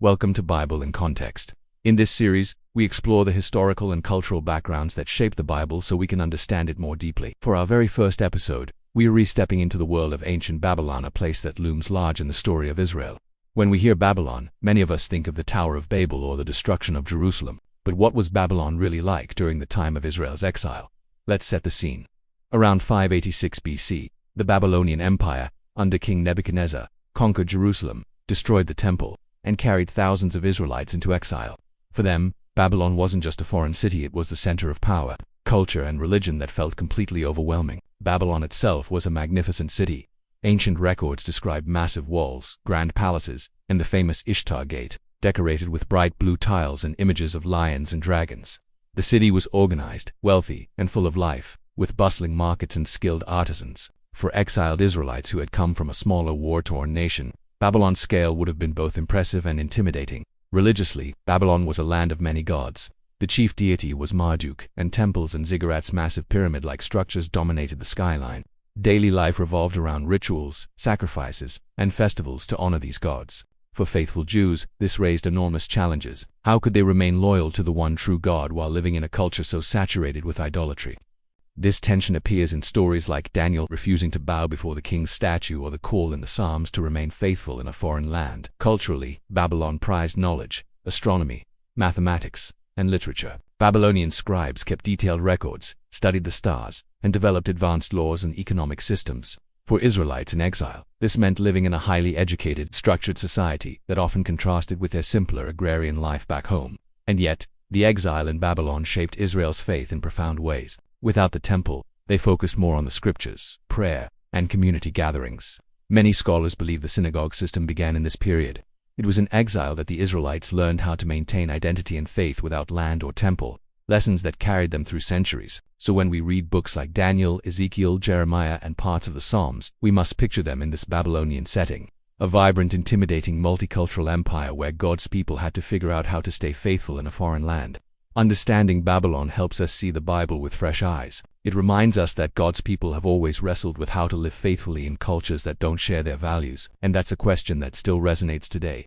Welcome to Bible in Context. In this series, we explore the historical and cultural backgrounds that shape the Bible so we can understand it more deeply. For our very first episode, we are re-stepping into the world of ancient Babylon, a place that looms large in the story of Israel. When we hear Babylon, many of us think of the Tower of Babel or the destruction of Jerusalem. But what was Babylon really like during the time of Israel's exile? Let's set the scene. Around 586 BC, the Babylonian Empire, under King Nebuchadnezzar, conquered Jerusalem, destroyed the temple, and carried thousands of Israelites into exile. For them, Babylon wasn't just a foreign city, it was the center of power, culture, and religion that felt completely overwhelming. Babylon itself was a magnificent city. Ancient records describe massive walls, grand palaces, and the famous Ishtar Gate, decorated with bright blue tiles and images of lions and dragons. The city was organized, wealthy, and full of life, with bustling markets and skilled artisans. For exiled Israelites who had come from a smaller war-torn nation, Babylon's scale would have been both impressive and intimidating. Religiously, Babylon was a land of many gods. The chief deity was Marduk, and temples and ziggurats, massive pyramid-like structures, dominated the skyline. Daily life revolved around rituals, sacrifices, and festivals to honor these gods. For faithful Jews, this raised enormous challenges. How could they remain loyal to the one true God while living in a culture so saturated with idolatry? This tension appears in stories like Daniel refusing to bow before the king's statue, or the call in the Psalms to remain faithful in a foreign land. Culturally, Babylon prized knowledge, astronomy, mathematics, and literature. Babylonian scribes kept detailed records, studied the stars, and developed advanced laws and economic systems. For Israelites in exile, this meant living in a highly educated, structured society that often contrasted with their simpler agrarian life back home. And yet, the exile in Babylon shaped Israel's faith in profound ways. Without the temple, they focused more on the scriptures, prayer, and community gatherings. Many scholars believe the synagogue system began in this period. It was in exile that the Israelites learned how to maintain identity and faith without land or temple, lessons that carried them through centuries. So when we read books like Daniel, Ezekiel, Jeremiah, and parts of the Psalms, we must picture them in this Babylonian setting. A vibrant, intimidating, multicultural empire where God's people had to figure out how to stay faithful in a foreign land. Understanding Babylon helps us see the Bible with fresh eyes. It reminds us that God's people have always wrestled with how to live faithfully in cultures that don't share their values, and that's a question that still resonates today.